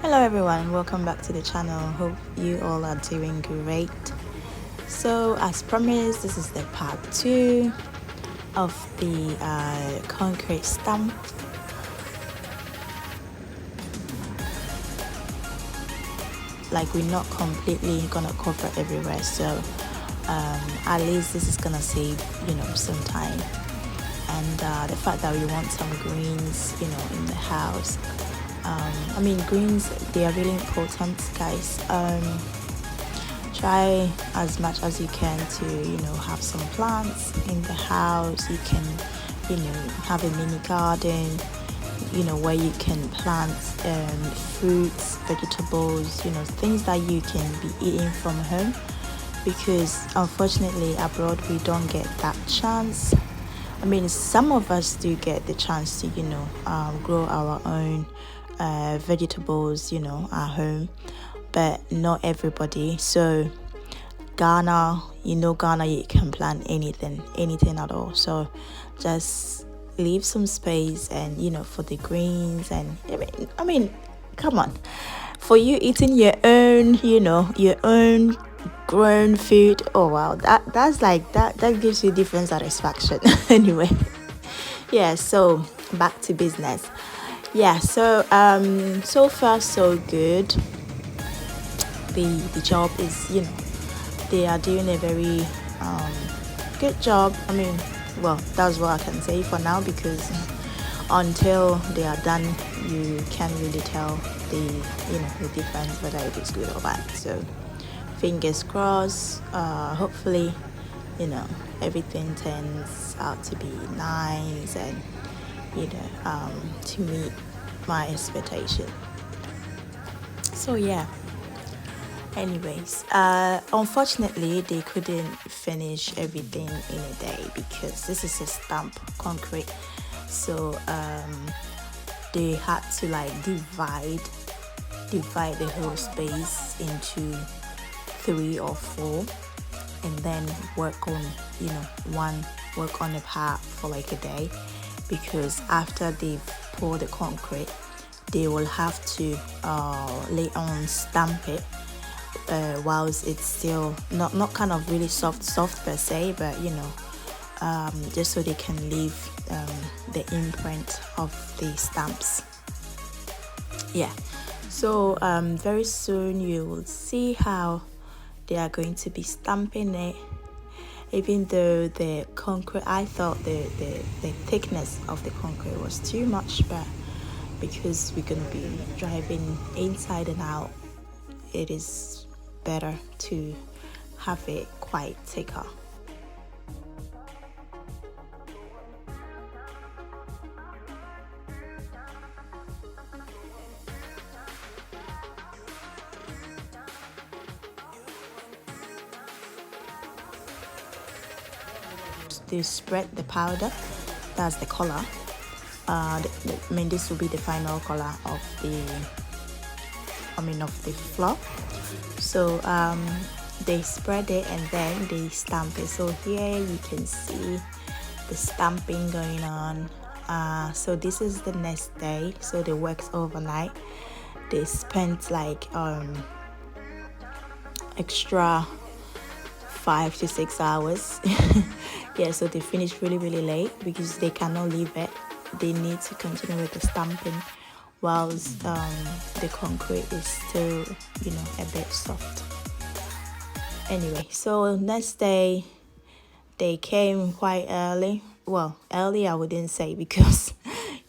Hello everyone, welcome back to the channel. Hope you all are doing great. So as promised, this is the part 2 of the concrete stamp. Like, we're not completely gonna cover everywhere, so at least this is gonna save some time. And the fact that we want some greens in the house, greens, they are really important, guys. Try as much as you can to have some plants in the house. You can have a mini garden where you can plant fruits, vegetables, things that you can be eating from home, because unfortunately abroad we don't get that chance. Some of us do get the chance to grow our own vegetables at home, but not everybody. So Ghana, Ghana, you can plant anything at all. So just leave some space and for the greens. And come on, for you eating your own your own grown food. Oh wow, that's like that gives you different satisfaction. Anyway, yeah, so back to business. Yeah, so so far so good. The job is they are doing a very good job. Well, that's what I can say for now, because until they are done you can't really tell the difference, whether it is good or bad. So fingers crossed. Hopefully everything turns out to be nice and to meet my expectation. So yeah, anyways, unfortunately they couldn't finish everything in a day, because this is a stamp concrete. So they had to like divide the whole space into 3 or 4, and then work on a part for like a day, because after they've poured the concrete they will have to lay on stamp it whilst it's still not kind of really soft per se, but just so they can leave the imprint of the stamps. Yeah, so very soon you will see how they are going to be stamping it. Even though the concrete, I thought the thickness of the concrete was too much, but because we're going to be driving inside and out, it is better to have it quite thicker. To spread the powder, that's the color. This will be the final color of the floor. So they spread it and then they stamp it. So here you can see the stamping going on. So this is the next day, so they worked overnight. They spent like extra 5 to 6 hours. Yeah, so they finished really late because they cannot leave it. They need to continue with the stamping whilst the concrete is still a bit soft. Anyway, so next day they came quite early. Well, early I wouldn't say, because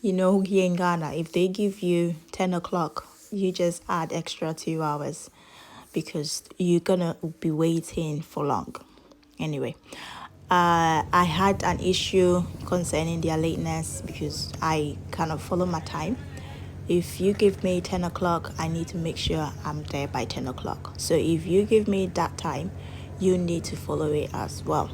here in Ghana, if they give you 10 o'clock, you just add extra 2 hours, because you're gonna be waiting for long. Anyway, I had an issue concerning their lateness, because I kind of follow my time. If you give me 10 o'clock, I need to make sure I'm there by 10 o'clock. So if you give me that time, you need to follow it as well.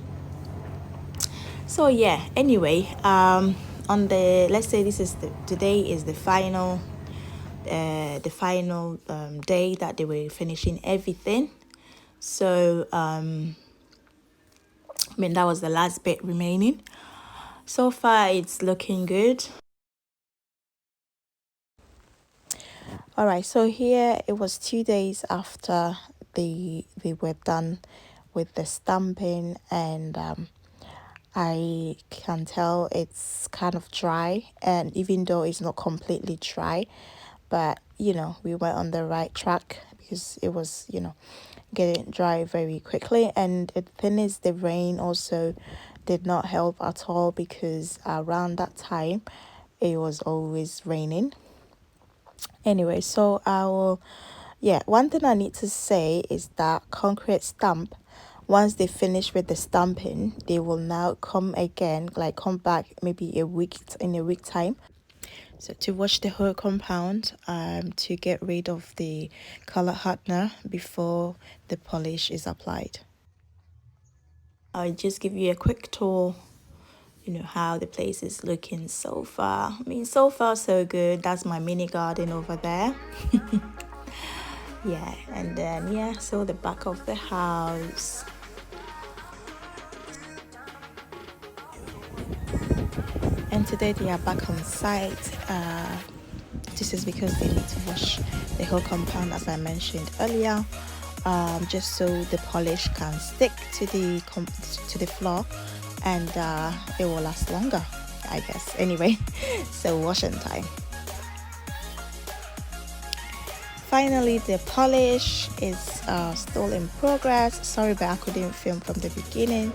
So yeah, anyway, on the, let's say this is today is the final day that they were finishing everything. So that was the last bit remaining. So far it's looking good. All right, so here it was 2 days after they were done with the stamping, and I can tell it's kind of dry, and even though it's not completely dry, but we were on the right track because it was getting dry very quickly. And the thing is, the rain also did not help at all, because around that time it was always raining. Anyway, so I will, yeah, one thing I need to say is that concrete stamp, once they finish with the stamping, they will now come again, like come back maybe in a week time. So to wash the whole compound, to get rid of the color hardener before the polish is applied. I'll just give you a quick tour, how the place is looking so far. I mean, so far so good. That's my mini garden over there. Yeah, and then so the back of the house. And today they are back on site. This is because they need to wash the whole compound, as I mentioned earlier, just so the polish can stick to the floor, and it will last longer, I guess. Anyway, so washing time. Finally, the polish is still in progress. Sorry, but I couldn't film from the beginning,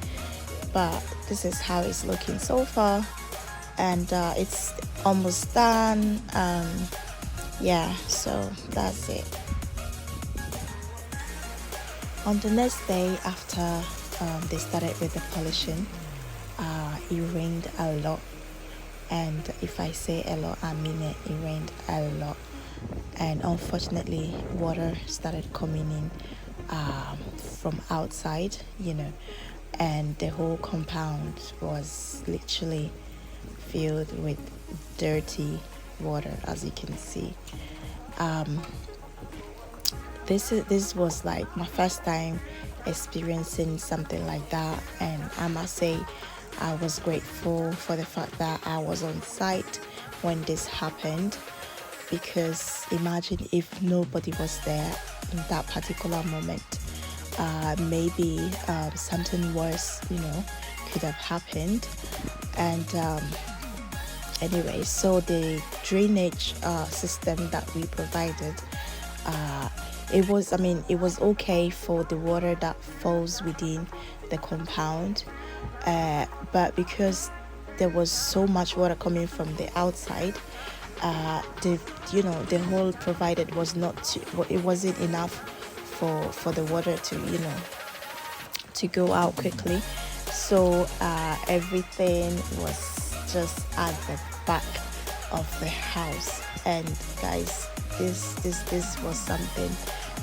but this is how it's looking so far, and it's almost done. Yeah, so that's it. On the next day after they started with the polishing, it rained a lot, and if I say a lot, I mean it. It rained a lot, and unfortunately water started coming in from outside, and the whole compound was literally filled with dirty water, as you can see. This was like my first time experiencing something like that, and I must say I was grateful for the fact that I was on site when this happened, because imagine if nobody was there in that particular moment. Maybe something worse could have happened. And anyway, so the drainage system that we provided, it was okay for the water that falls within the compound, but because there was so much water coming from the outside, the hole provided was it wasn't enough for the water to go out quickly. So everything was just at the back of the house, and guys, this was something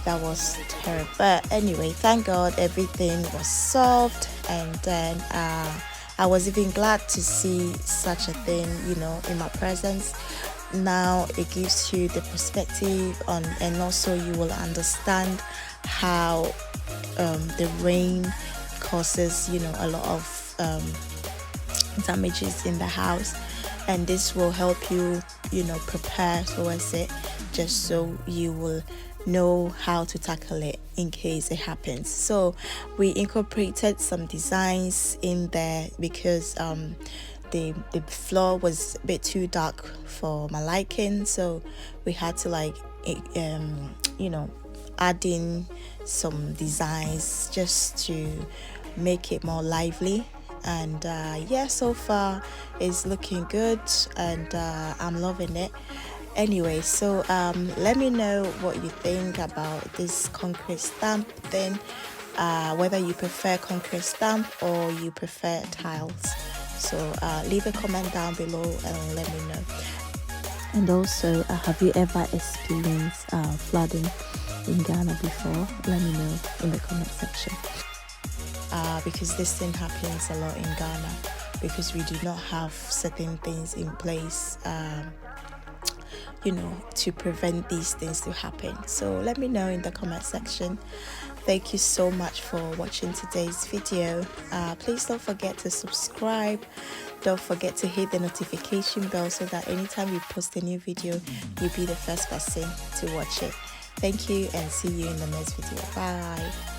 that was terrible. But anyway, thank God everything was solved, and then I was even glad to see such a thing in my presence. Now it gives you the perspective on, and also you will understand how the rain causes a lot of damages in the house, and this will help you prepare towards it, just so you will know how to tackle it in case it happens. So we incorporated some designs in there because the floor was a bit too dark for my liking, so we had to add in some designs just to make it more lively. And so far it's looking good, and I'm loving it. Anyway, so let me know what you think about this concrete stamp thing, whether you prefer concrete stamp or you prefer tiles. So leave a comment down below and let me know. And also, have you ever experienced flooding in Ghana before? Let me know in the comment section. Because this thing happens a lot in Ghana, because we do not have certain things in place to prevent these things to happen. So let me know in the comment section. Thank you so much for watching today's video. Please don't forget to subscribe Don't forget to hit the notification bell so that anytime we post a new video, you'll be the first person to watch it. Thank you and see you in the next video. Bye.